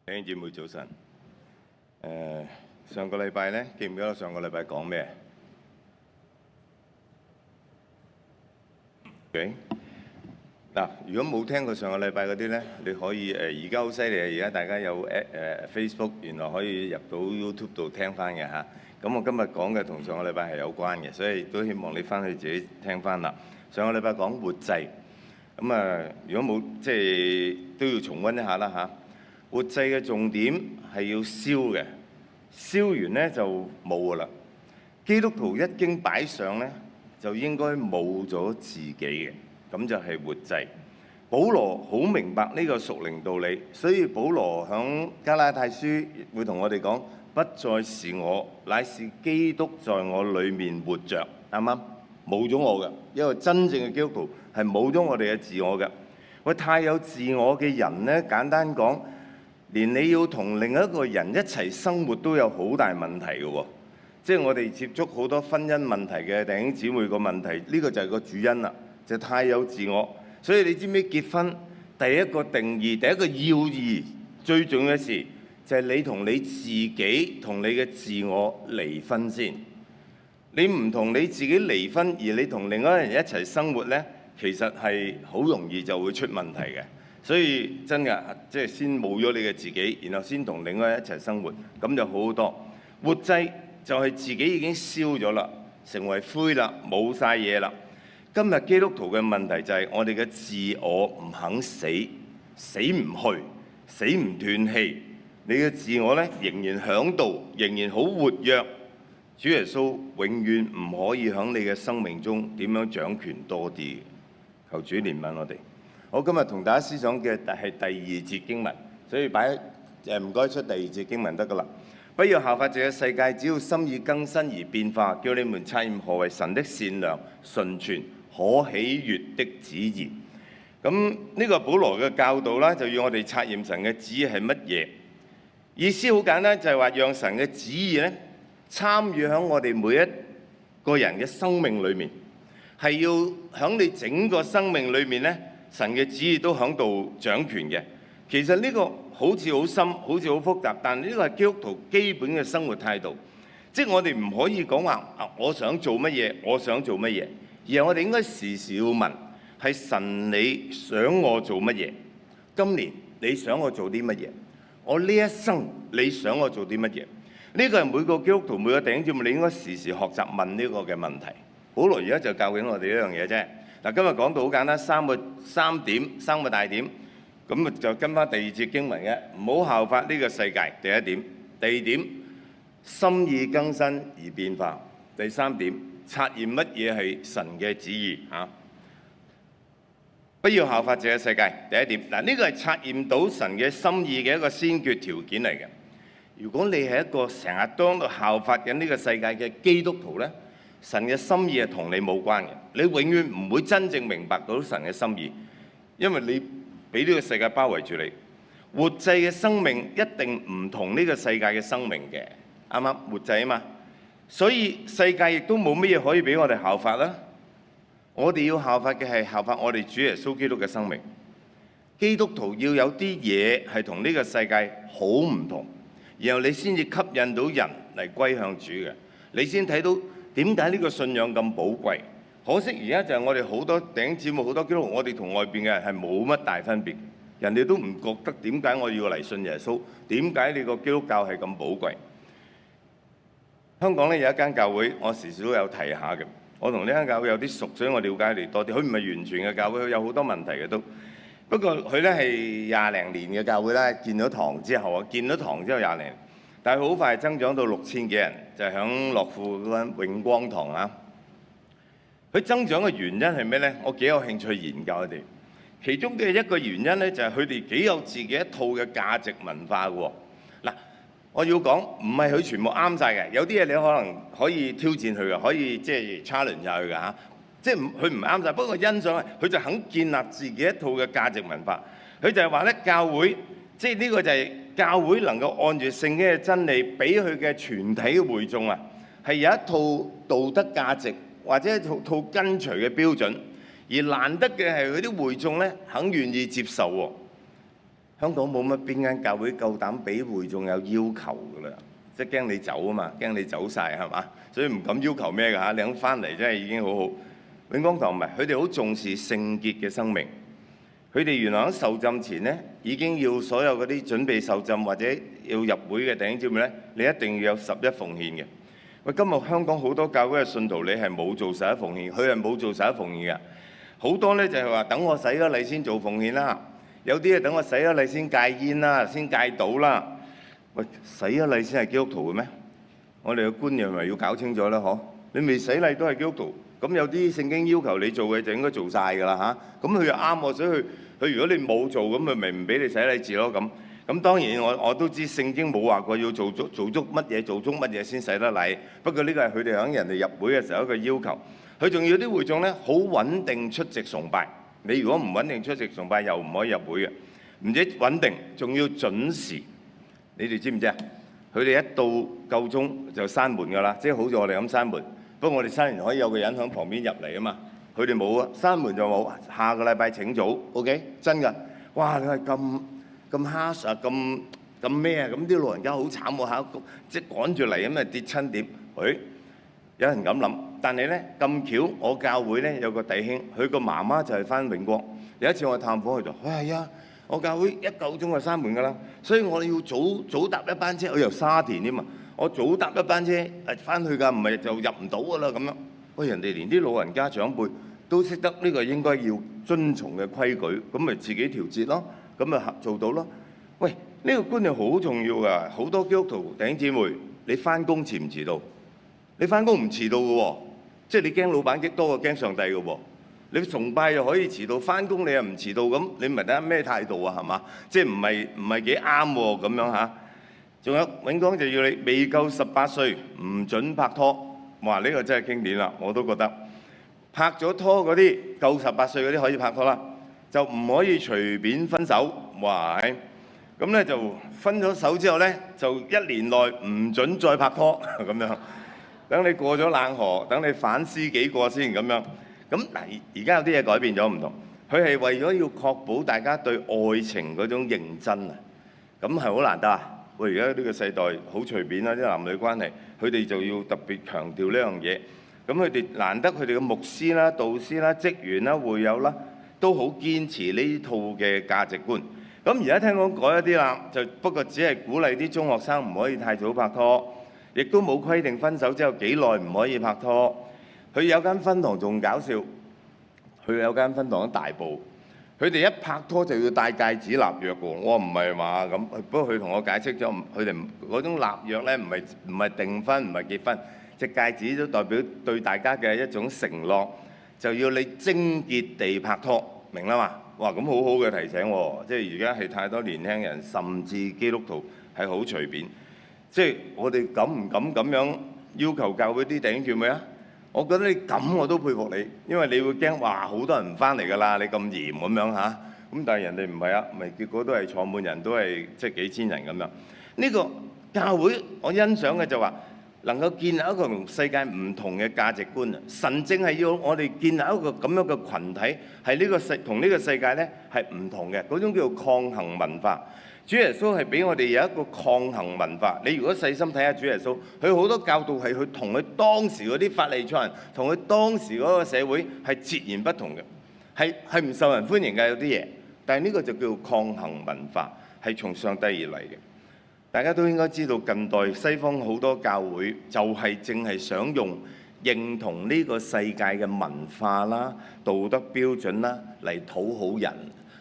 弟兄姊妹早晨。上個禮拜呢，記唔記得上個禮拜講咩？OK，嗱，如果冇聽過上個禮拜嗰啲呢，你可以而家好犀利啊！而家大家有Facebook， 原來可以入到 YouTube 度聽翻嘅嚇。咁我今日講嘅同上個禮拜係有關嘅，所以都希望你翻去自己聽翻啦。上個禮拜講活祭，咁如果冇即係都要重溫一下啦嚇。活祭嘅重點係要燒嘅，燒完呢就冇噶啦。基督徒一經擺上呢，就應該冇咗自己嘅，咁就係活祭。保羅好明白呢個屬靈道理，所以保羅響加拉太書會同我哋講：不再是我，乃是基督在我裏面活着。啱啱？冇咗我嘅，因為真正嘅基督徒係冇咗我哋嘅自我嘅。喂，太有自我嘅人呢，簡單講，連你要同另一個人一齊生活都有好大問題嘅喎。即係我哋接觸好多婚姻問題嘅弟兄姊妹個問題，呢個就係個主因啦，就太有自我。所以你知唔知結婚第一個定義、第一個要義、最重要嘅事就係你同你自己同你嘅自我離婚先。你唔同你自己離婚，而你同另外一個人一齊生活呢，其實係好容易就會出問題嘅。所以真嘅，即係先冇咗你嘅自己，然後先同另外一齊生活，咁就好好多。活祭就係自己已經燒咗啦，成為灰啦，冇晒嘢啦。今日基督徒嘅問題就係我哋嘅自我唔肯死，死唔去，死唔斷氣。你嘅自我呢，仍然響度，仍然好活躍。主耶穌永遠唔可以喺你嘅生命中點樣掌權多啲。求主憐憫我哋。我今日同大家思想嘅係第二節經文，所以唔該出第二節經文得噶啦。不要效法這個世界，只要心意更新而變化，叫你們察驗何為神的善良、純全、可喜悅的旨意。咁呢個保羅嘅教導啦，就要我哋察驗神嘅旨意係乜嘢？意思好簡單，就係話讓神嘅旨意咧參與喺我哋每一個人嘅生命裏面，係要喺你整個生命裏面咧。神嘅旨意都喺度掌權嘅。其實呢個好似好深，好似好複雜，但呢個係基督徒基本嘅生活態度。即係我哋唔可以講話我想做乜嘢，我想做乜嘢，而係我哋應該時時要問：係神你想我做乜嘢？今年你想我做啲乜嘢？我呢一生你想我做啲乜嘢？呢個係每個基督徒每個弟兄姊妹你應該時時學習問呢個嘅問題。保羅而家就教緊我哋呢樣嘢啫。嗱，今日講到好簡單，三個大點，咁就跟翻第二節經文嘅，唔好效法呢個世界。第一點，第二點，心意更新而變化。第三點，察驗乜嘢係神嘅旨意嚇。不要效法這個世界。第一點，嗱，呢個係察驗到神嘅心意嘅一個先決條件嚟嘅。如果你係一個成日都喺度效法緊呢個世界嘅基督徒呢，神嘅心意係同你冇關嘅，你永遠唔會真正明白到神嘅心意，因為你俾呢個世界包圍住你。活祭嘅生命一定唔同呢個世界嘅生命嘅，啱啱？活祭啊嘛，所以世界亦都冇乜嘢可以俾我哋效法啦。我哋要效法嘅係效法我哋主耶穌基督嘅生命。基督徒要有啲嘢係同呢個世界好唔同，然後你先至吸引到人嚟歸向主嘅，你先睇到。點解呢個信仰咁寶貴？可惜而家就係我哋好多弟兄姊妹好多基督徒，我哋同外邊嘅人係冇乜大分別。人哋都唔覺得點解我要嚟信耶穌？點解你個基督教係咁寶貴？香港咧有一間教會，我時時都有提下嘅。我同呢間教會有啲熟，所以我了解你多啲。佢唔係完全嘅教會，佢有好多問題嘅都。不過佢咧係20零年嘅教會啦，建咗堂之後20年。但係好快增長到6000幾人，就係響樂富嗰間永光堂啊。佢增長嘅原因係咩呢？我幾有興趣研究佢哋。其中嘅一個原因呢，就係佢哋幾有自己一套嘅價值文化喎。嗱，我要講唔係佢全部啱晒嘅，有啲嘢你可能可以挑戰佢嘅，可以即係 challenge 下佢嘅嚇。即係佢唔啱晒，不過欣賞佢就肯建立自己一套嘅價值文化。佢就係話咧，教會即係呢個就係。教會能夠按住聖經嘅真理，俾佢嘅全體嘅會眾啊，係有一套道德價值或者一套跟隨嘅標準，而難得嘅係佢啲會眾咧肯願意接受喎。香港冇乜邊間教會夠膽俾會眾有要求㗎啦，即係驚你走啊嘛，驚你走晒係嘛，所以唔敢要求咩㗎嚇，你肯翻嚟真係已經好好。永光堂唔係，佢哋好重視聖潔嘅生命。佢哋原來喺受浸前咧，已經要所有嗰啲準備受浸或者要入會嘅弟兄姊妹咧，你一定要有11奉獻嘅。喂，今日香港好多教會嘅信徒，你係冇做11奉獻，佢係冇做11奉獻嘅。好多咧就係話等我洗咗禮先做奉獻啦，有啲係等我洗咗禮先戒煙啦，先戒賭啦。喂，洗咗禮先係基督徒嘅咩？我哋嘅觀念係咪要搞清楚啦？嗬，你未洗禮都係基督徒。咁有啲聖經要求你做嘅就應該做晒㗎啦嚇，咁佢又啱我，所以佢如果你冇做，咁佢咪唔俾你洗禮字咯咁。咁當然我都知聖經冇話過要做足乜嘢先洗得禮，不過呢個係佢哋喺人哋入會嘅時候一個要求。佢仲要啲會眾咧好穩定出席崇拜，你如果唔穩定出席崇拜又唔可以入會嘅，唔止穩定，仲要準時。你哋知唔知啊？佢哋一到夠鐘就閂門㗎啦，即係好似我哋咁閂門。不過我哋閂完可以有個人喺旁邊入嚟啊嘛，佢哋冇啊，閂門就冇。下個禮拜請早 ，OK， 真㗎。哇！你係咁 harsh 啊，咁咩啊？咁啲老人家好慘喎嚇，即係趕住嚟咁啊跌親點？有人咁諗，但係咧咁巧，我教會咧有個弟兄，佢個媽媽就係返永光。有一次我探訪佢就，係啊，我教會一夠鐘就閂門㗎啦，所以我哋要早搭一班車，我由沙田添嘛。我早搭一班車翻去㗎，唔係就入唔到㗎啦咁樣。喂，人哋連啲老人家長輩都識得呢個應該要遵從嘅規矩，咁咪自己調節咯，咁咪做到咯。喂，呢個觀念好重要㗎，好多基督徒弟兄姊妹，你翻工遲唔遲到？你翻工唔遲到㗎喎，即係你驚老闆激多過驚上帝㗎喎。你崇拜又可以遲到，翻工你又唔遲到，咁你咪睇咩態度啊？係嘛？即係唔係幾啱喎咁樣嚇？仲有永光就要你未夠18歲唔準拍拖，哇！呢個真係經典啦，我都覺得拍咗拖嗰啲夠18歲嗰啲可以拍拖啦，就唔可以隨便分手。哇！咁咧就分咗手之後咧，就1年內唔準再拍拖咁樣，等你過咗冷河，等你反思幾個先咁樣。咁嗱，而家有啲嘢改變咗唔同，佢係為咗要確保大家對愛情嗰種認真啊，咁係好難得啊！喂，而家呢個世代好隨便啦，啲男女關係，佢哋就要特別強調呢樣嘢。咁佢哋難得佢哋嘅牧師啦、導師啦、職員啦、會友啦，都好堅持呢套嘅價值觀。咁而家聽講改一啲啦，就不過只係鼓勵啲中學生唔可以太早拍拖，亦都冇規定分手之後幾耐唔可以拍拖。佢有間分堂仲搞笑，佢有間分堂喺大埔。佢哋一拍拖就要戴戒指立約喎，我話唔係嘛咁。不過佢同我解釋咗，佢哋嗰種立約咧唔係訂婚，唔係結婚，隻戒指都代表對大家嘅一種承諾，就要你貞潔地拍拖，明啦嘛？哇，咁好好嘅提醒喎，即係而家係太多年輕人，甚至基督徒係好隨便，即係我哋敢唔敢咁樣要求教會啲弟兄姊妹啊？我覺得你咁我都佩服你，因為你會驚哇好多人唔翻嚟㗎啦，你咁嚴咁樣嚇，咁但係人哋唔係啊，咪結果都係坐滿人，都係即係幾千人咁樣。呢個教會我欣賞嘅就話能夠建立一個同世界唔同嘅價值觀啊！神正係要我哋建立一個咁樣嘅羣體，係呢個同呢個世界咧係唔同嘅，嗰種叫做抗衡文化。主耶穌係俾我哋有一個抗衡文化。你如果細心睇下主耶穌，佢好多教導係佢同佢當時嗰啲法利賽人，同佢當時嗰個社會係截然不同嘅，係唔受人歡迎嘅有啲嘢。但係呢個就叫抗衡文化，係從上帝而嚟嘅。大家都應該知道，近代西方好多教會就係淨係想用認同呢個世界嘅文化啦、道德標準啦嚟討好人。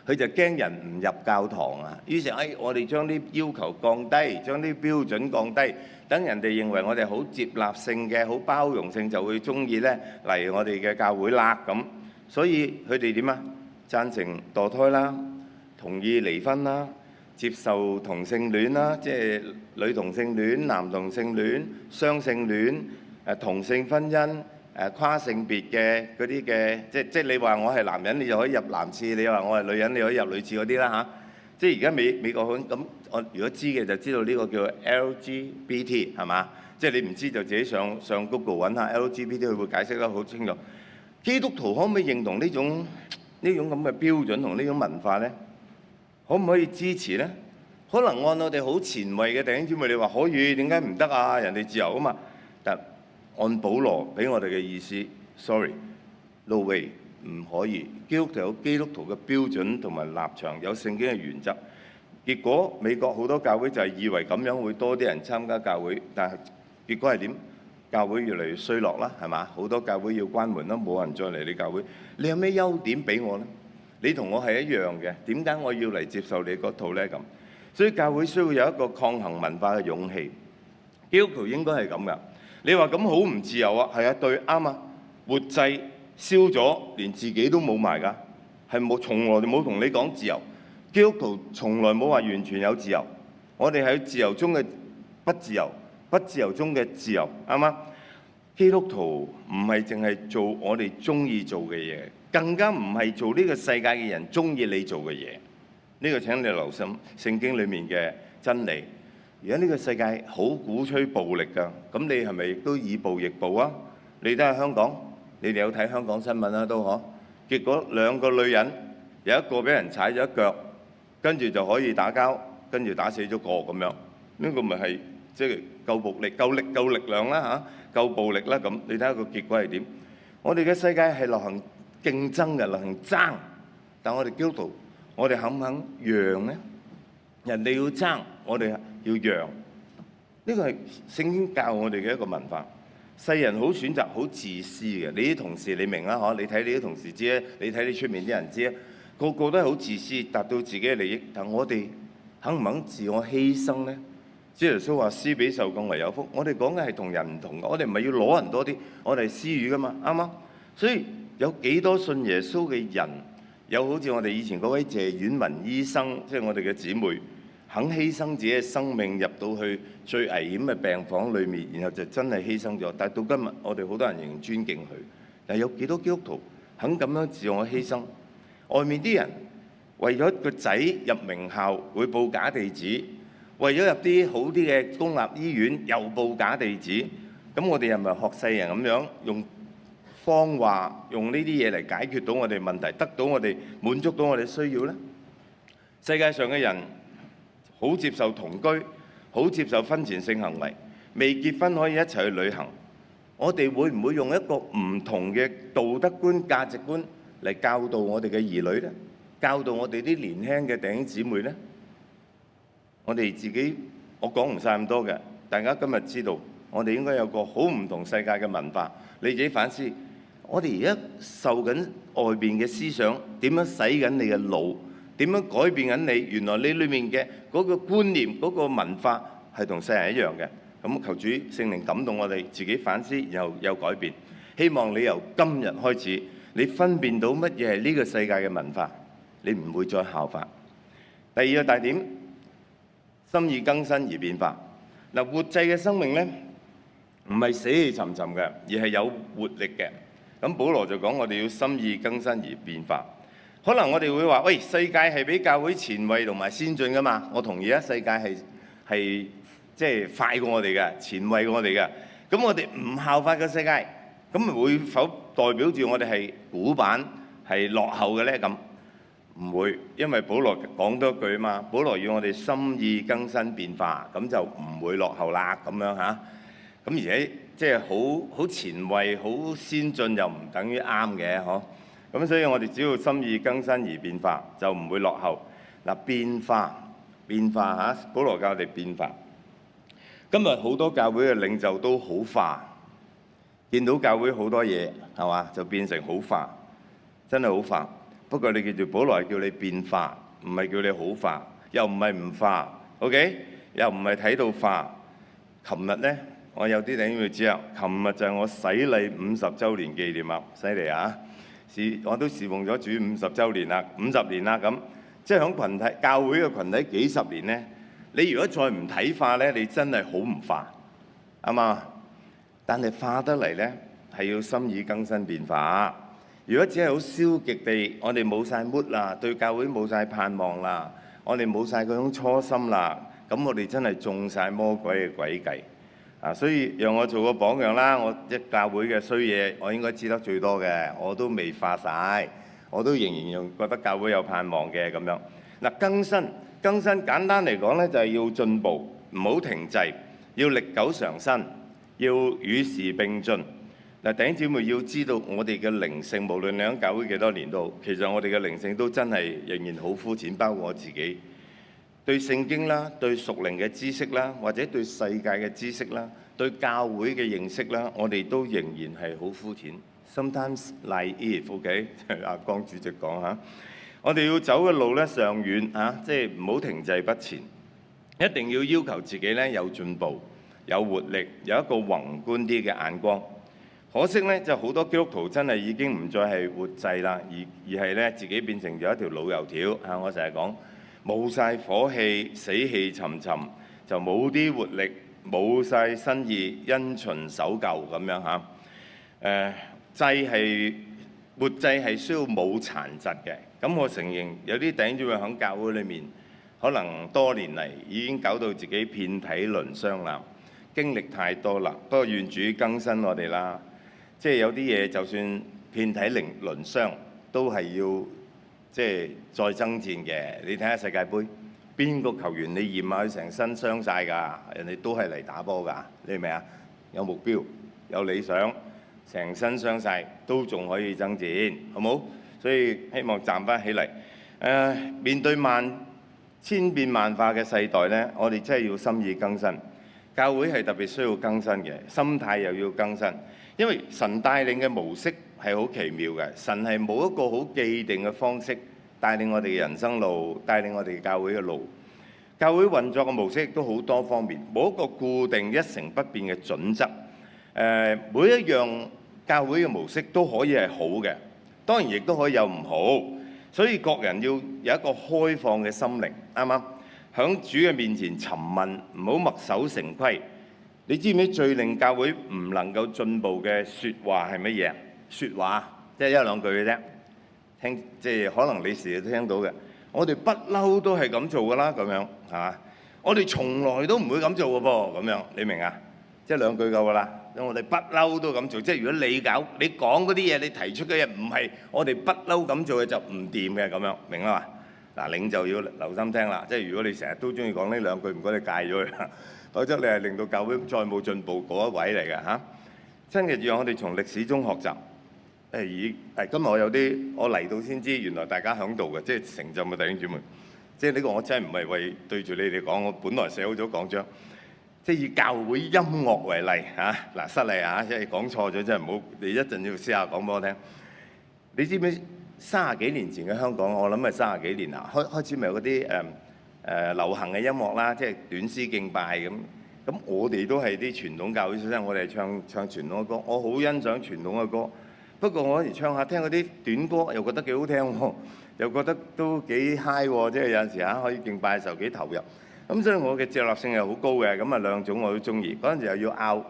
佢就驚人唔入教堂啊，於是我哋將啲要求降低，將啲標準降低，等人哋認為我哋好接納性嘅、好包容性，就會中意咧嚟我哋嘅教會啦咁。所以佢哋點啊？贊成墮胎啦，同意離婚啦，接受同性戀啦，即係女同性戀、男同性戀、雙性戀、同性婚姻。跨性別嘅嗰啲嘅，即係你話我係男人，你就可以入男廁；你話我係女人，你可以入女廁嗰啲啦嚇。即係而家美國咁，我如果知嘅就知道呢個叫 LGBT 係嘛？即係你唔知就自己上 Google 揾下 LGBT，佢會解釋得好清楚。基督徒可唔可以認同呢種咁嘅標準同呢種文化咧？可唔可以支持呢？可能按我哋好前衛嘅弟兄姊妹，你話可以，點解唔得啊？人哋自由啊嘛。但按保羅俾我哋嘅意思 ，sorry，no way，唔可以。基督徒有基督徒嘅標準同埋立場，有聖經嘅原則。結果美國好多教會就係以為咁樣會多啲人參加教會，但係結果係點？教會越嚟越衰落啦，係嘛？好多教會要關門啦，冇人再嚟你教會。你有咩優點俾我呢？你同我係一樣嘅，點解我要嚟接受你嗰套呢？咁，所以教會需要有一個抗衡文化嘅勇氣。基督徒應該係咁噶。你話咁好唔自由啊？係啊，對，啱啊。活祭燒咗，連自己都冇埋㗎，係冇，從來冇同你講自由。基督徒從來冇話完全有自由，我哋喺自由中嘅不自由，不自由中嘅自由，啱嗎？基督徒唔係淨係做我哋中意做嘅嘢，更加唔係做呢個世界嘅人中意你做嘅嘢。呢個請你留心聖經裡面嘅真理。而家呢個世界好鼓吹暴力㗎，咁你係咪亦都以暴易暴啊？你睇下香港，你哋有睇香港新聞啦都嗬？結果兩個女人有一個俾人踩咗一腳，跟住就可以打交，跟住打死咗個咁樣。呢個咪係即係夠暴力、夠力量啦嚇，夠暴力啦咁。你睇下個結果係點？我哋嘅世界係流行競爭嘅，流行爭。但我哋基督徒，我哋肯唔肯讓呢？人哋要爭，我哋要讓。呢個係聖經教我哋嘅一個文化。世人好選擇好自私嘅，你啲同事你明啦嗬？你睇你啲同事知啊，你睇你出面啲人知啊，個個都係好自私，達到自己嘅利益。但我哋肯唔肯自我犧牲呢？主耶穌話：施比受更為有福。我哋講嘅係同人唔同嘅，我哋唔係要攞人多啲，我哋係施予噶嘛，啱嗎？所以有幾多信耶穌嘅人，有好似我哋以前嗰位謝婉文醫生，即係我哋嘅姊妹，肯犧牲自己嘅生命入到去最危險嘅病房裏面，然後就真係犧牲咗。但係到今日，我哋好多人仍然尊敬佢。但係有幾多基督徒肯咁樣自我犧牲？外面啲人為咗個仔入名校會報假地址，為咗入啲好啲嘅公立醫院又報假地址。咁我哋又咪學世人咁樣用謊話，用呢啲嘢嚟解決到我哋問題，得到我哋滿足到我哋需要呢？世界上嘅人好接受同居，好接受婚前性行為，未結婚可以一齊去旅行。我哋會唔會用一個唔同嘅道德觀、價值觀嚟教導我哋嘅兒女呢？教導我哋啲年輕嘅弟兄姊妹呢？我哋自己，我講唔晒咁多嘅，大家今日知道，我哋應該有個好唔同世界嘅文化。你自己反思，我哋而家受緊外邊嘅思想，點樣洗緊你嘅腦？點樣改變緊你？原來你裏面嘅嗰個觀念、嗰個文化係同世人一樣嘅。咁求主聖靈感動我哋自己反思，然後有改變。希望你由今日開始，你分辨到乜嘢係呢個世界嘅文化，你唔會再效法。第二個大點，心意更新而變化。嗱，活祭嘅生命呢，唔係死氣沉沉嘅，而係有活力嘅。咁保羅就講我哋要心意更新而變化。可能我哋會話：喂，世界係比教會前衛同埋先進噶嘛？我同意啊，世界係即係快過我哋嘅，前衛過我哋嘅。咁我哋唔效法個世界，咁會否代表住我哋係古板、係落後嘅呢？咁唔會，因為保羅講多句啊嘛。保羅要我哋心意更新變化，咁就唔會落後啦。咁樣嚇，咁而且即係好前衛、好先進，又唔等於啱嘅，嗬。咁所以我哋只要心意更新而變化，就唔會落後。嗱，變化嚇，保羅教我哋變化。今日好多教會嘅領袖都好化，見到教會好多嘢係嘛，就變成好化，真係好化。不過你記住，保羅係叫你變化，唔係叫你好化，又唔係唔化。OK，又唔係睇到化。琴日呢，我有啲弟兄會知啊，琴日就係我洗禮50週年紀念啊，犀利啊！我都侍奉咗主50週年啦，50年啦咁，即係響群體教會嘅群體幾十年呢。你如果再唔睇化呢，你真係好唔化，啱嘛？但係化得嚟呢，係要心意更新變化。如果只係好消極地，我哋冇晒 mood 啦，對教會冇晒盼望啦，我哋冇晒嗰種初心啦，咁我哋真係中晒魔鬼嘅詭計。所以讓我做個榜樣啦！我一教會嘅衰嘢，我應該知得最多嘅，我都未化晒，我都仍然覺得教會有盼望嘅咁樣。嗱，更新簡單嚟講咧，就係要進步，唔好停滯，要歷久常新，要與時並進。嗱，弟兄姊妹要知道，我哋嘅靈性，無論你喺教會幾多年都好，其實我哋嘅靈性都真係仍然好膚淺，包括我自己。對聖經啦，對屬靈嘅知識啦，或者對世界嘅知識啦，對教會嘅認識啦，我哋都仍然係好膚淺。Sometimes naive，OK？阿江主席講嚇，我哋要走嘅路咧尚遠嚇，即係唔好停滯不前，一定要要求自己咧有進步、有活力，有一個宏觀啲嘅眼光。可惜咧，就好多基督徒真係已經唔再係活祭啦，而係咧自己變成咗一條老油條嚇。我成日講冇晒火氣，死氣沉沉，就冇啲活力，冇晒新意，因循守舊咁樣嚇。活祭係需要冇殘疾嘅。咁我承認有啲弟兄姊妹喺教會裏面，可能多年嚟已經搞到自己遍體鱗傷啦，經歷太多啦。不過願主更新我哋啦。即係有啲嘢，就算遍體鱗傷，都係要即係再爭戰嘅。你睇下世界盃，邊個球員你驗下佢成身傷晒㗎？人哋都係嚟打波㗎，你明唔明啊？有目標，有理想，成身傷晒都仲可以爭戰，好冇？所以希望站翻起嚟。面對千變萬化嘅世代呢，我哋真係要心意更新。教會係特別需要更新嘅，心態又要更新。因為神帶領嘅模式係好奇妙嘅，神係冇一個好既定嘅方式帶領我哋嘅人生路，帶領我哋教會嘅路。教會運作嘅模式亦都好多方面，冇一個固定一成不變嘅準則。每一樣教會嘅模式都可以係好嘅，當然亦都可以有唔好。所以各人要有一個開放嘅心靈，啱唔啱？喺主嘅面前詢問，唔好墨守成規。你知唔知最令教會唔能夠進步嘅説話係乜嘢？説話即係一兩句嘅啫，即係可能你時時都聽到嘅。我哋不嬲都係咁做㗎啦，咁樣係嘛？我哋從來都唔會咁做嘅噃，咁樣你明啊？即係兩句夠㗎啦。我哋不嬲都咁做，即係如果你講嗰啲嘢，你提出嘅嘢唔係我哋不嬲咁做嘅，就唔掂嘅，咁樣明啦嘛？嗱，領袖要留心聽啦。即係如果你成日都中意講呢兩句，唔該你戒咗佢啦。否則你係令到教會再冇進步嗰一位嚟嘅嚇。真嘅讓我哋從歷史中學習。今日我嚟到先知，原來大家喺度嘅，即係成浸嘅弟兄姊妹。即係呢個我真係唔係為對住你哋講，我本來寫好咗講章。即係以教會音樂為例嚇，嗱失禮嚇，即係講錯咗真係唔好，你一陣要私下講俾我聽。你知唔知30幾年前嘅香港，我諗係30幾年啦，開始咪有嗰啲流行嘅音樂啦，即係短詩敬拜咁。咁我哋都係啲傳統教會出身，我哋係唱傳統嘅歌，我好欣賞傳統嘅歌。不過我有時唱下聽嗰啲短歌，又覺得幾好聽喎，又覺得都幾 high 喎，即係有陣時可以敬拜嘅時候幾投入。咁所以我嘅接納性係好高嘅，咁啊兩種我都中意。嗰陣時又要拗，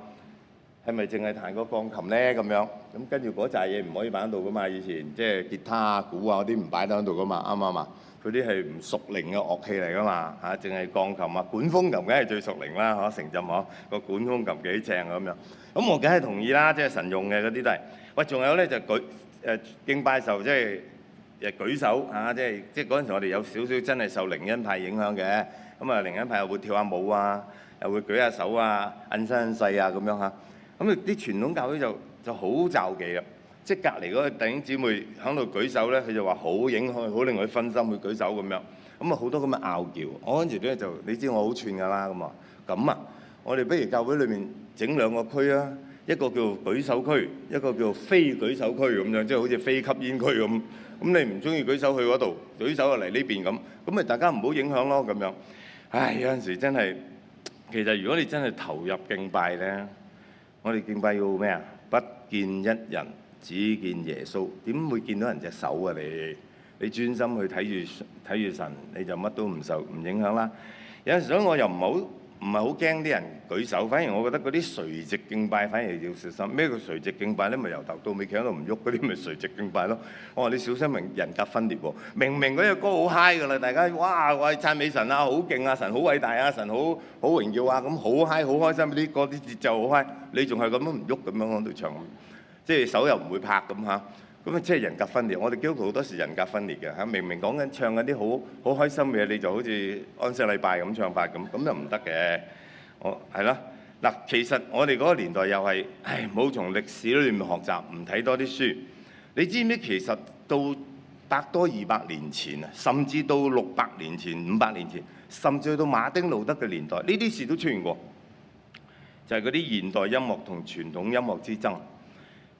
係咪淨係彈個鋼琴咧咁樣？咁跟住嗰扎嘢唔可以擺喺度噶嘛，以前即係吉他啊、鼓啊嗰啲唔擺得喺度噶嘛，啱唔啱啊？嗰啲係唔屬靈嘅樂器嚟噶嘛嚇，淨係鋼琴啊、管風琴梗係最屬靈啦嚇，成浸嗬個管風琴幾正咁樣。咁我梗係同意啦，即係神用嘅嗰啲都係。喂，仲有咧就敬拜時候即係舉手嚇，即係嗰陣時我哋有少少真係受靈恩派影響嘅。咁啊，靈恩派又會跳下舞啊，又會舉下手啊，摁身摁勢啊咁樣嚇。咁啊，啲傳統教會就好詐忌啦。即係隔離嗰個弟兄姊妹喺度舉手咧，佢就話好影響，好令佢分心去舉手咁樣。咁啊，好多咁嘅拗撬。我嗰陣時咧就，你知我好串㗎啦咁啊。咁啊，我哋不如教會裏面整兩個區啊，一個叫舉手區，一個叫非舉手區咁樣，即係好似非吸煙區咁。咁你唔中意舉手去嗰度，舉手就嚟呢邊咁，咁咪大家唔好影響咯咁樣。唉，有陣時真係，其實如果你真係投入敬拜咧，我哋敬拜要咩啊？不見一人，只見耶穌。點會見到人隻手啊？你專心去睇住神，你就乜都唔影響啦。有陣時所以我又唔係好驚啲人舉手，反而我覺得嗰啲垂直敬拜反而要小心。咩叫垂直敬拜咧？咪由頭到尾企喺度唔喐嗰啲，咪垂直敬拜咯。我話你小心人格分裂喎。明明嗰隻歌好 high 㗎啦，大家哇喂讚美神啊，好勁啊，神好偉大啊，神好榮耀啊，咁好 high 好開心，啲啲節奏好 high，你仲係咁樣唔喐咁樣喺度唱，即係手又唔會拍咁嚇。咁啊即係人格分裂。我哋基督徒好多時人格分裂嘅嚇，明明講緊唱緊啲好開心嘅嘢，你就好似安息禮拜咁唱法咁，咁就唔得嘅。我係啦，嗱，其實我哋嗰個年代又係，冇從歷史裏面學習，唔睇多啲書。你知唔知其實到100多200年前啊，甚至到600年前、500年前，甚至去到馬丁路德嘅年代，呢啲事都出現過，就係嗰啲現代音樂同傳統音樂之爭。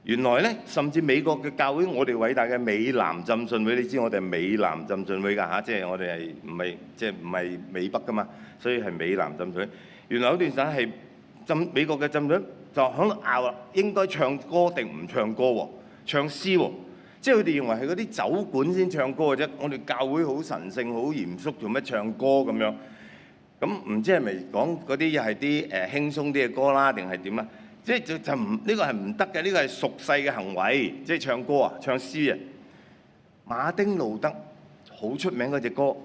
原來咧，甚至美國嘅教會，我哋偉大嘅美南浸信會，你知我哋係美南浸信會㗎嚇，即係我哋係唔係美北㗎嘛，所以係美南浸信會。原來有段時間係美國嘅浸信會就喺度拗啦，應該唱歌定唔唱歌喎？唱詩喎，即係佢哋認為係嗰啲酒館先唱歌嘅啫。我哋教會好神聖、好嚴肅，做乜唱歌咁樣？咁唔知係咪講嗰啲又係啲輕鬆啲嘅歌啦，定係點啊？即係就唔呢個係唔得嘅，呢個係俗世嘅行為，即係唱歌啊、唱詩啊。馬丁路德好出名嗰隻歌《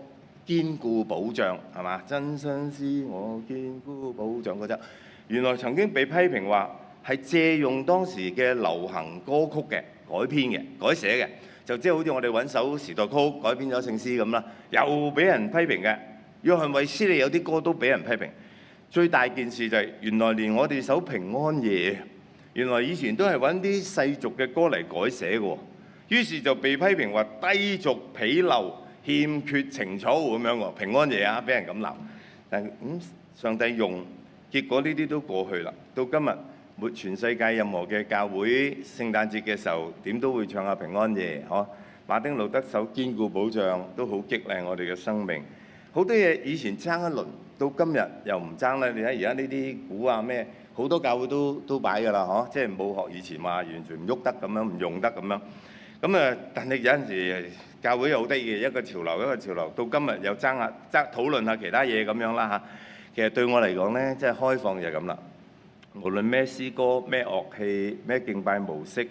堅固保障》係嘛？真相是我堅固保障嗰隻，原來曾經被批評話係借用當時嘅流行歌曲嘅改編嘅、改寫嘅，就即係好似我哋揾首時代曲改編咗聖詩咁啦，又俾人批評嘅。約翰衛斯理有啲歌都俾人批評。最大件事就係原來連我哋首平安夜，原來以前都係揾啲世俗嘅歌嚟改寫嘅，於是就被批評話低俗鄙陋、欠缺情操咁樣喎。平安夜啊，俾人咁鬧。但上帝用，結果呢啲都過去啦。到今日，全世界任何嘅教會聖誕節嘅時候，點都會唱下平安夜，嗬。馬丁路德首堅固保障都好激勵我哋嘅生命。好多嘢以前爭一輪，到今日又唔爭啦。你睇而家呢啲鼓啊咩，好多教會都擺㗎啦，嗬，即係冇學以前話完全唔喐得咁樣，唔用得咁樣。咁啊，但係有陣時教會又好得意嘅，一個潮流一個潮流，到今日又爭討論下其他嘢咁樣啦嚇。其實對我嚟講咧，即係開放就係咁啦。無論咩詩歌、咩樂器、咩敬拜模式，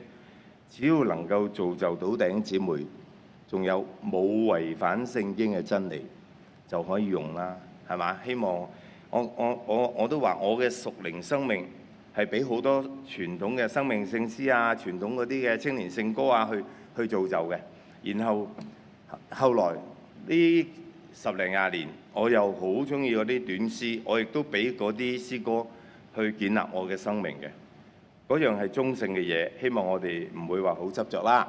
只要能夠造就到弟兄姊妹，仲有冇違反聖經嘅真理，就可以用啦，係嘛？希望我都話我嘅屬靈生命係俾好多傳統嘅生命聖詩啊、傳統嗰啲嘅青年聖歌啊去造就嘅。然後後來呢10零20年，我又好中意嗰啲短詩，我亦都俾嗰啲詩歌去建立我嘅生命嘅。嗰樣係中性嘅嘢，希望我哋唔會話好執着啦。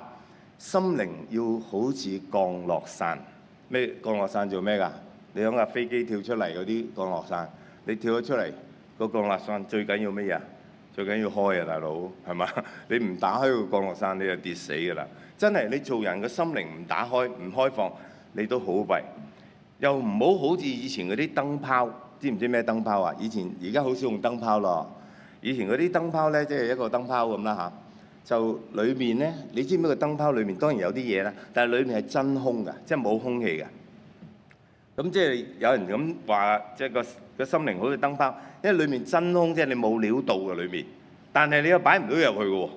心靈要好似降落傘，咩降落傘做咩㗎？你響架飛機跳出嚟嗰啲降落傘，你跳咗出嚟個降落傘最緊要乜嘢啊？最緊要開啊，大佬，係嘛？你唔打開個降落傘，你就跌死㗎啦！真係你做人嘅心靈唔打開、唔開放，你都好弊。又唔好似以前嗰啲燈泡，知唔知咩燈泡啊？而家好少用燈泡咯。以前嗰啲燈泡咧，即係一個燈泡咁啦嚇，就裏面咧，你知唔知個燈泡裏面當然有啲嘢啦，但係裏面係真空㗎，即係冇空氣㗎。咁即係有人咁話，即係個心靈好似燈泡，因為裏面真空，即係你冇料到嘅裏面，但係你又擺唔到入去嘅喎，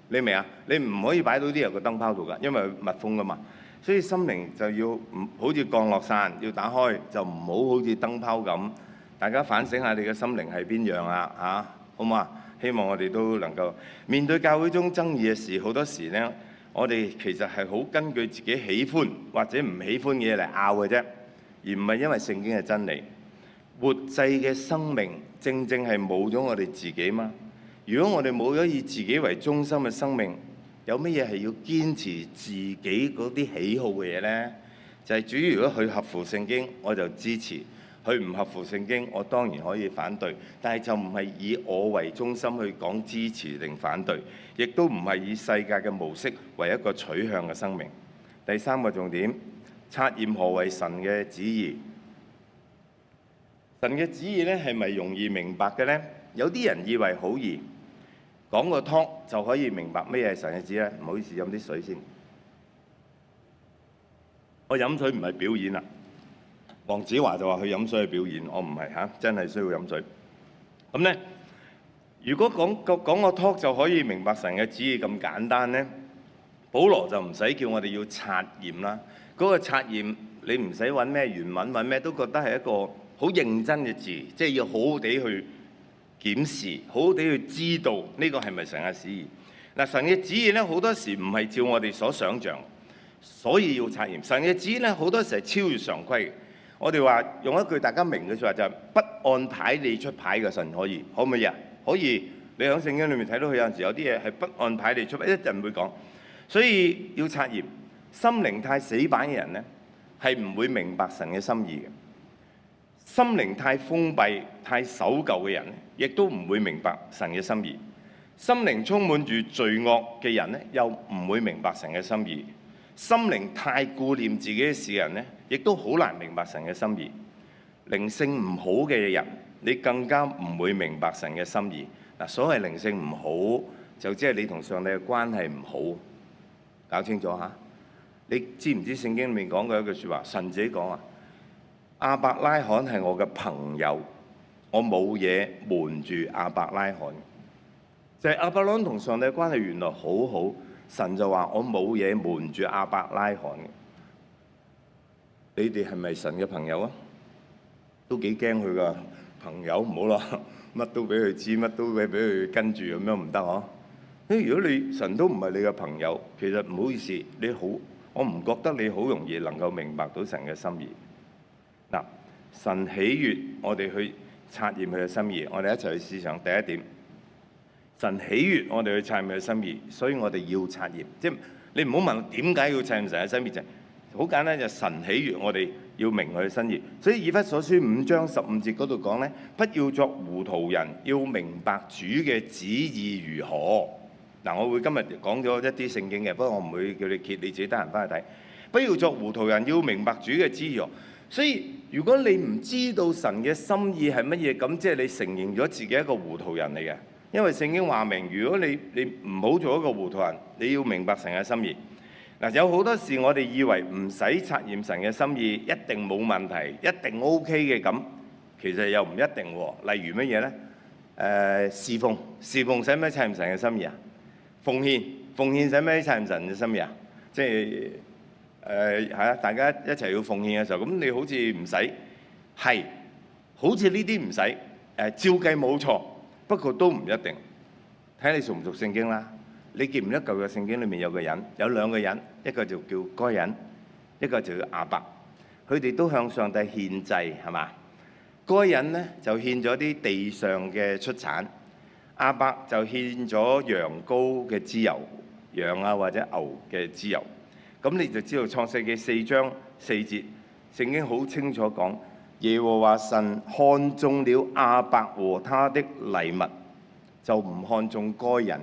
你明啊？你唔可以擺到啲入個燈泡度㗎，因為密封㗎嘛。所以心靈就要唔好似降落傘，要打開，就唔好好似燈泡咁。大家反省下你嘅心靈係邊樣啊？嚇，好嘛？希望我哋都能夠面對教會中爭議嘅事，好多時呢，我哋其實係好根據自己喜歡或者唔喜歡嘅嘢嚟拗嘅啫。而唔係因為聖經嘅真理，活祭嘅生命正正係冇咗我哋自己嘛。如果我哋冇咗以自己為中心嘅生命，有乜嘢係要堅持自己嗰啲喜好嘅嘢呢？就係主如果佢合乎聖經，我就支持；佢唔合乎聖經，我當然可以反對。但係就唔係以我為中心去講支持定反對，亦都唔係以世界嘅模式為一個取向嘅生命。第3個重點。察驗何為神嘅旨意？神嘅旨意咧係咪容易明白嘅呢？有啲人以為好易，講個 talk 就可以明白咩係神嘅旨意咧。唔好意思，飲啲水先。我飲水唔係表演啊。黃子華就話去飲水去表演，我唔係嚇，真係需要飲水。咁咧，如果講個 talk 就可以明白神嘅旨意咁簡單呢，保羅就唔使叫我哋要察驗啦。嗰個察驗，你唔使揾咩原文，揾咩都覺得係一個好認真嘅字，即係要好好地去檢視，好好地去知道呢個係咪神嘅旨意。嗱，神嘅旨意咧好多時唔係照我哋所想像，所以要察驗。神嘅旨意咧好多時係超越常規嘅。我哋話用一句大家明嘅説話就係不按牌理出牌嘅神可唔可以啊？可以。你喺聖經裏面睇到佢有陣時有啲嘢係不按牌理出牌，一陣會講。所以要察驗，心靈太死板嘅人咧係唔會明白神嘅心意嘅。心靈太封閉、太守舊嘅人亦都唔會明白神嘅心意。心靈充滿住罪惡嘅人咧，又唔會明白神嘅心意。心靈太顧念自己嘅事嘅人咧，亦都好難明白神嘅心意。靈性唔好嘅人，你更加唔會明白神嘅心意。嗱，所謂靈性唔好，就即係你同上帝嘅關係唔好。搞清楚嚇！你知唔知聖經裏面講過一句説話？神自己講啊，亞伯拉罕係我嘅朋友，我冇嘢瞞住亞伯拉罕。就係亞伯拉罕同上帝嘅關係原來好好，神就話我冇嘢瞞住亞伯拉罕嘅。你哋係咪神嘅朋友啊？都幾驚佢噶朋友，唔好啦，乜都俾佢知，乜都俾佢跟住咁樣唔得嗬。如果你神都唔係你嘅朋友，其實唔好意思，你好，我唔覺得你好容易能夠明白到神嘅心意。嗱，神喜悅我哋去察驗佢嘅心意，我哋一齊去試想第一點。神喜悅我哋去察驗佢嘅心意，所以我哋要察驗。即係你唔好問點解要察驗神嘅心意，就好簡單，就神喜悅我哋要明佢嘅心意。所以以弗所書5章15節嗰度講咧，不要作糊塗人，要明白主嘅旨意如何。嗱，我會今日講咗一啲聖經嘅，不過我唔會叫你揭，你自己得閒翻去睇。不要作糊塗人，要明白主嘅旨意。所以如果你唔知道神嘅心意係乜嘢，咁即係你承認咗自己一個糊塗人嚟嘅。因為聖經話明，如果你唔好做一個糊塗人，你要明白神嘅心意。嗱，有好多事我哋以為唔使察驗神嘅心意，一定冇問題，一定 OK 嘅咁，其實又唔一定喎。例如乜嘢咧？侍奉使唔使察驗神嘅心意啊？奉獻使唔使察驗神嘅心意啊？即係係啊，大家一齊要奉獻嘅時候，咁你好似唔使，係好似呢啲唔使，照計冇錯，不過都唔一定，睇你熟唔熟聖經啦。你記唔記得舊約聖經裏面有兩個人，一個就叫該隱，一個就叫亞伯，佢哋都向上帝獻祭，係嘛？該隱咧就獻咗啲地上嘅出產，亞伯就獻咗羊羔嘅脂油，羊啊或者牛嘅脂油。咁你就知道創世記4章4節，聖經好清楚講，耶和華神看中了亞伯和他的禮物，就唔看中該隱嘅。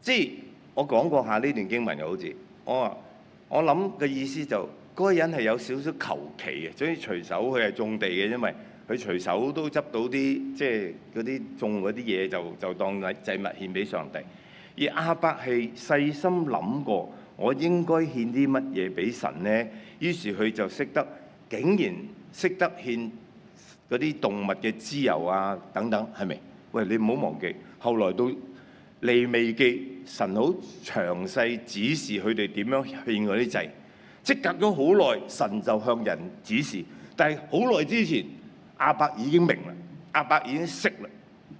即係我講過下呢段經文嘅，好似我諗嘅意思就該隱係有少少求其嘅，所以隨手佢係種地嘅，因為佢隨手都執到啲即係嗰啲種嗰啲嘢，就當祭物獻俾上帝。而亞伯係細心諗過，我應該獻啲乜嘢俾神呢？於是佢就竟然識得獻嗰啲動物嘅脂油啊等等，係咪？喂，你唔好忘記，後來到利未記，神好詳細指示佢哋點樣獻嗰啲祭。即隔咗好耐，神就向人指示，但係好耐之前，亞伯已經明啦，亞伯已經識啦。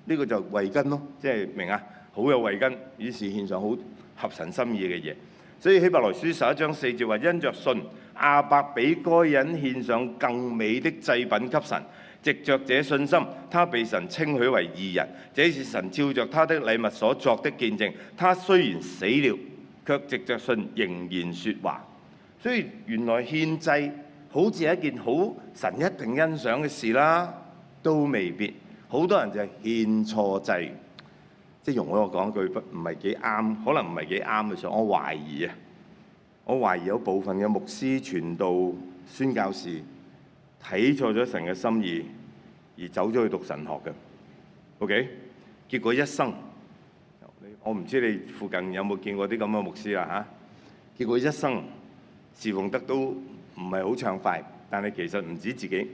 呢個就慧根咯，即係明啊，好有慧根，於是獻上好合神心意嘅嘢。所以希伯來書11章4節話：因着信，亞伯比該隱獻上更美的祭品給神。藉着這信心，他被神稱許為義人。這是神照着他的禮物所作的見證。他雖然死了，卻藉着信仍然說話。所以原來獻祭好似係一件好神一定欣賞嘅事啦，都未必。好多人就係獻錯祭，即係容許我講句唔係幾啱，可能唔係幾啱嘅時候，我懷疑有部分嘅牧師、傳道、宣教士睇錯咗神嘅心意，而走咗去讀神學嘅。OK， 結果一生，我唔知你附近有冇見過啲咁嘅牧師啊嚇？結果一生侍奉得都唔係好暢快，但係其實唔止自己，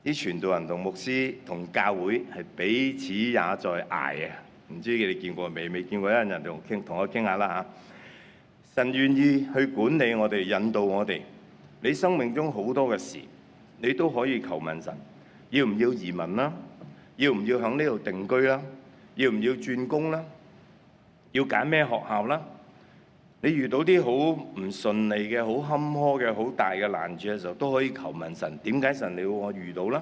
啲傳道人同牧師同教會係彼此也在捱啊！唔知你見過未？未見過，一陣人同我傾下啦嚇。神願意去管理我哋、引導我哋，你生命中好多嘅事，你都可以求問神，要唔要移民啦？要唔要喺呢度定居啦？要唔要轉工啦？要揀咩學校啦。你遇到啲好唔順利嘅、好坎坷嘅、好大嘅難處嘅時候，都可以求問神。點解神你要我遇到啦？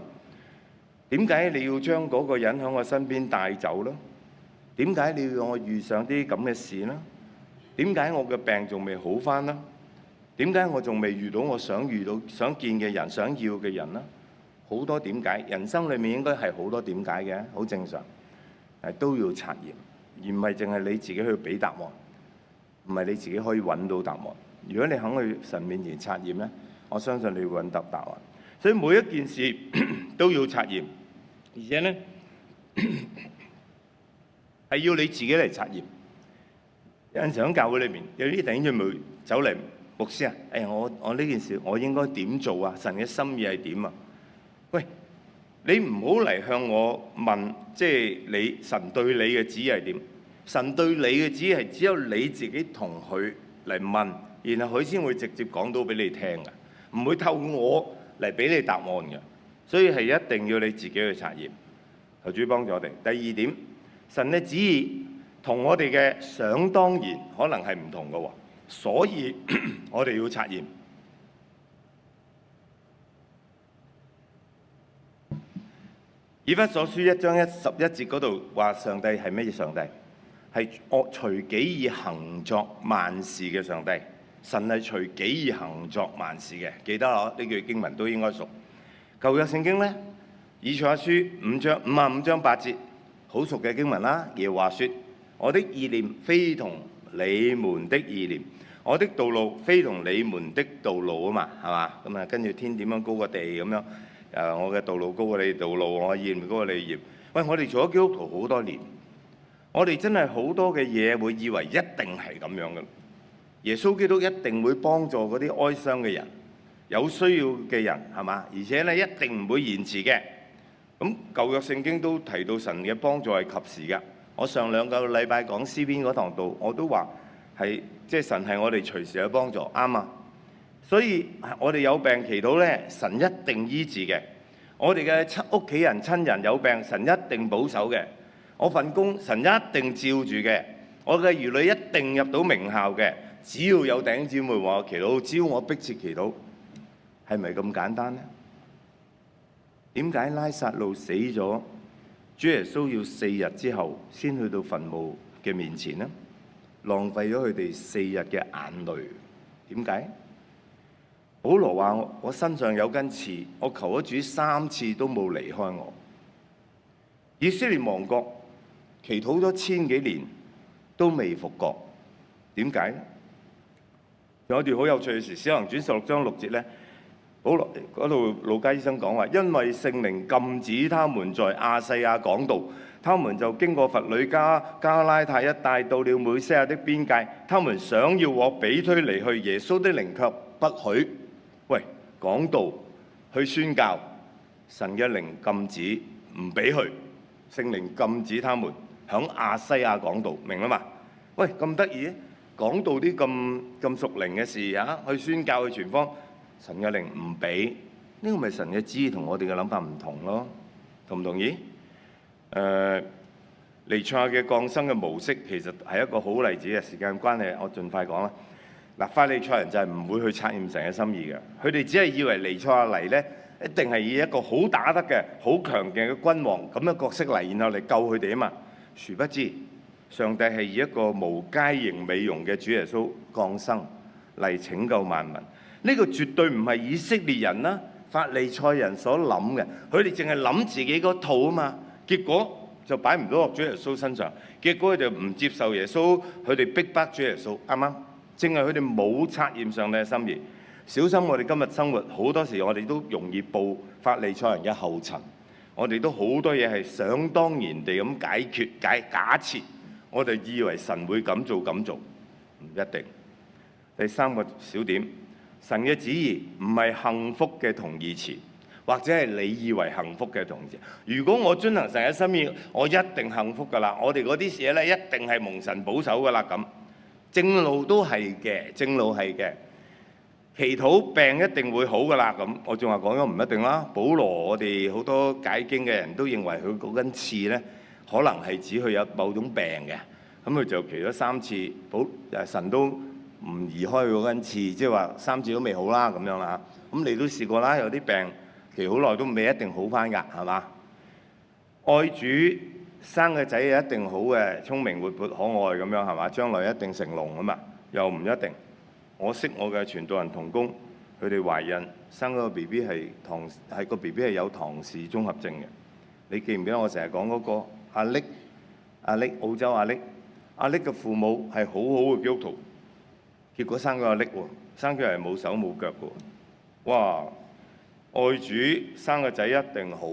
點解你要將嗰個人喺我身邊帶走啦？點解你要我遇上啲咁嘅事啦？點解我嘅病仲未好返啦？點解我仲未遇到我想遇到、想見嘅人、想要嘅人啦？好多點解，人生裏面應該係好多點解嘅，好正常。都要察驗，而唔係淨係你自己去俾答案，唔係你自己可以揾到答案。如果你肯去神面前察驗咧，我相信你會揾到答案。所以每一件事都要察驗，而且咧係要你自己嚟察驗。有陣時喺教會裏面，有啲弟兄姊妹走嚟，牧師啊，我呢件事我應該點做啊？神嘅心意係點啊？喂，你唔好嚟向我問，即係你神對你嘅旨意係點？神對你嘅旨意係只有你自己同佢嚟問，然後佢先會直接講到俾你聽嘅，唔會透過我嚟俾你答案嘅。所以係一定要你自己去察驗。求主幫助我哋。第二點，神嘅旨意同我哋嘅想當然可能係唔同嘅喎，所以我哋要察驗。以弗所書1章11節嗰度話上帝係乜嘢上帝？係隨己意行作萬事嘅上帝。神係隨己意行作萬事嘅，記得咯，呢句經文都應該熟。舊約聖經呢，以賽亞書55章8節，好熟嘅經文啦。耶和華說：我的意念非同你們的意念，我的道路非同你們的道路啊嘛，係嘛？咁啊，跟住天點樣高過地咁樣。我嘅道路高過你道路，我嘅意念高過你意念。喂，我哋做咗基督徒好多年，我哋真係好多嘅嘢會以為一定係咁樣嘅。耶穌基督一定會幫助嗰啲哀傷嘅人、有需要嘅人，係嘛？而且咧一定唔會延遲嘅。咁舊約聖經都提到神嘅幫助係及時㗎。我上2個禮拜講詩篇嗰堂道，我都話係即係神係我哋隨時嘅幫助，啱啊！所以我哋有病祈禱咧，神一定醫治嘅。我哋嘅屋企人親人有病，神一定保守嘅。我份工神一定照住嘅。我嘅兒女一定入到名校嘅。只要有弟兄姊妹話我祈禱，只要我迫切祈禱，係咪咁簡單呢？點解拉撒路死咗，主耶穌要4日之後先去到墳墓嘅面前呢？浪費咗佢哋4日嘅眼淚，點解？保羅話：我身上有根刺，我求咗主3次都冇離開我。以色列亡國，祈禱咗1000幾年都未復國，點解呢？有一段好有趣嘅事，《使徒行傳》16章6節咧，保羅嗰度路加醫生講話，因為聖靈禁止他們在亞細亞講道，他們就經過弗呂家、加拉太一帶，到了美西亞的邊界。他們想要往比推尼去，耶穌的靈卻不許。喂，講道去宣教，神嘅靈禁止唔俾去，聖靈禁止他們響亞西亞講道，明啦嘛？喂，咁得意，講到啲咁屬靈嘅事啊，去宣教去傳福音，神嘅靈唔俾，呢個咪神嘅旨意同我哋嘅諗法唔同咯，同唔同意？彌賽亞嘅降生嘅模式其實係一個好例子嘅，時間關係，我盡快講啦。嗱，法利賽人就係唔會去察驗神嘅心意嘅，佢哋只係以為彌賽亞嚟咧，一定係以一個好打得嘅、好強勁嘅君王咁嘅角色嚟，然後嚟救佢哋啊嘛。殊不知，上帝係以一個無佳形美容嘅主耶穌降生嚟拯救萬民。呢個絕對唔係以色列人啦、法利賽人所諗嘅，佢哋淨係諗自己嗰套啊嘛。結果就擺唔到落主耶穌身上，結果佢哋唔接受耶穌，佢哋逼迫主耶穌，啱啱？正係佢哋冇察驗上帝嘅心意。小心我哋今日生活好多時，我哋都容易步法利賽人嘅後塵。我哋都好多嘢係想當然地咁解決、假設，我哋以為神會咁做，唔一定。第3個小點，神嘅旨意唔係幸福嘅同義詞，或者係你以為幸福嘅同義詞。如果我遵行神嘅心意，我一定幸福㗎啦。我哋嗰啲嘢咧，一定係蒙神保守㗎啦咁。正路都係嘅，正路係嘅。祈禱病一定會好㗎啦，咁我仲話講咗唔一定啦。保羅我哋好多解經嘅人都認為佢嗰根刺咧，可能係指佢有某種病嘅，咁佢就祈咗3次，神都唔移開佢嗰根刺，即係話3次都未好啦咁樣啦。咁你都試過啦，有啲病祈好耐都未一定好翻㗎，係嘛？愛主生個仔一定好嘅，聰明活潑可愛咁樣係嘛？將來一定成龍啊嘛？又唔一定。我識我嘅傳道人同工，佢哋懷孕生嗰個 B B 係個 B B 係有唐氏綜合症嘅。你記唔記得我成日講嗰個阿力澳洲阿力嘅父母係好好嘅基督徒，結果生咗阿力喎，生出嚟冇手冇腳嘅喎。哇！愛主生個仔一定好。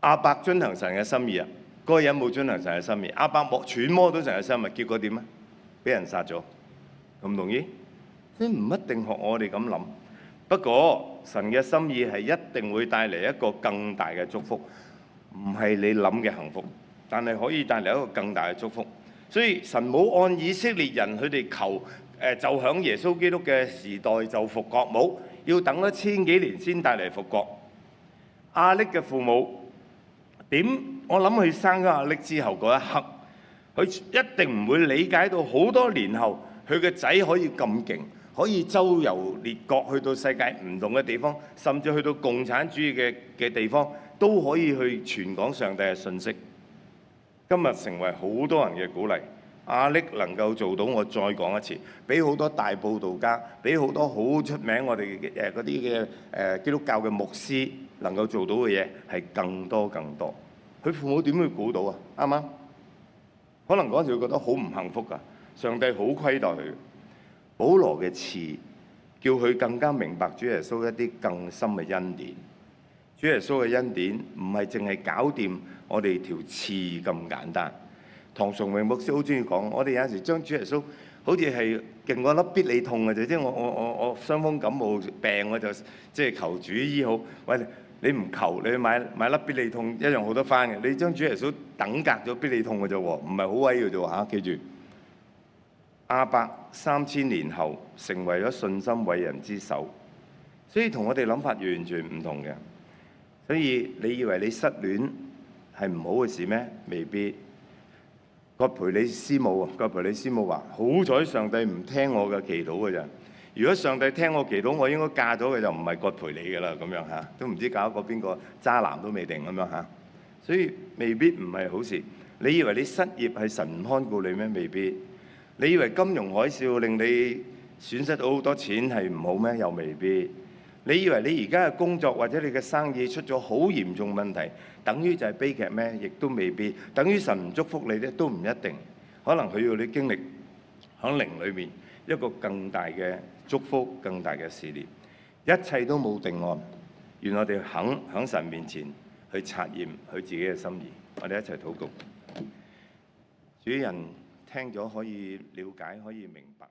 亞伯遵行神嘅心意啊，嗰個人冇遵行神嘅心意，亞伯揣摩到神嘅心意，結果點啊？俾人殺咗，咁容易？即係唔一定學我哋咁諗。不過神嘅心意係一定會帶嚟一個更大嘅祝福，唔係你諗嘅幸福，但係可以帶嚟一個更大嘅祝福。所以神冇按以色列人佢哋求就響耶穌基督嘅時代就復國，冇，要等咗1000幾年先帶嚟復國。亞力嘅父母我諗佢生咗亞力之後嗰一刻，佢一定唔會理解到好多年後佢嘅仔可以咁勁，可以周遊列國，去到世界唔同嘅地方，甚至去到共產主義嘅地方，都可以去傳講上帝嘅信息。今日成為好多人嘅鼓勵。亞力能夠做到，我再講一次，比好多大佈道家，比好多好出名我哋嗰啲嘅基督教嘅牧師能夠做到嘅嘢係更多更多。佢父母點會估到啊？啱唔啱？可能嗰陣時會覺得好唔幸福㗎，上帝好虧待佢。保羅嘅詞叫佢更加明白主耶穌一啲更深嘅恩典。主耶穌嘅恩典唔係淨係搞掂我哋條刺咁簡單。唐崇榮牧師好中意講，我哋有陣時將主耶穌好似係勁過粒必理痛嘅啫，即係我傷風感冒病我就即係求主醫好。喂，你唔求，你去買粒必理痛一樣好得翻嘅。你將主耶穌等隔咗必理痛嘅啫喎，唔係好威嘅啫喎嚇，記住。亞伯3000年後成為咗信心偉人之首，所以同我哋諗法完全唔同嘅。所以你以為你失戀係唔好嘅事咩？未必。葛培理師母話：好彩上帝唔聽我嘅祈禱嘅咋。如果上帝聽我祈禱，我應該嫁咗嘅就唔係葛培理嘅啦。咁樣嚇，都唔知搞一個邊個渣男都未定咁樣嚇。所以未必唔係好事。你以為你失業係神唔看顧你咩？未必。你以為金融海嘯令你損失到好多錢係唔好咩？又未必。你以為你而家嘅工作或者你嘅生意出咗好嚴重問題，等於就係悲劇咩？亦都未必。等於神唔祝福你咧，都唔一定。可能佢要你經歷喺靈裏面一個更大嘅祝福、更大嘅試煉。一切都冇定案，願我哋肯喺神面前去察驗佢自己嘅心意。我哋一齊禱告。主人聽咗可以了解，可以明白。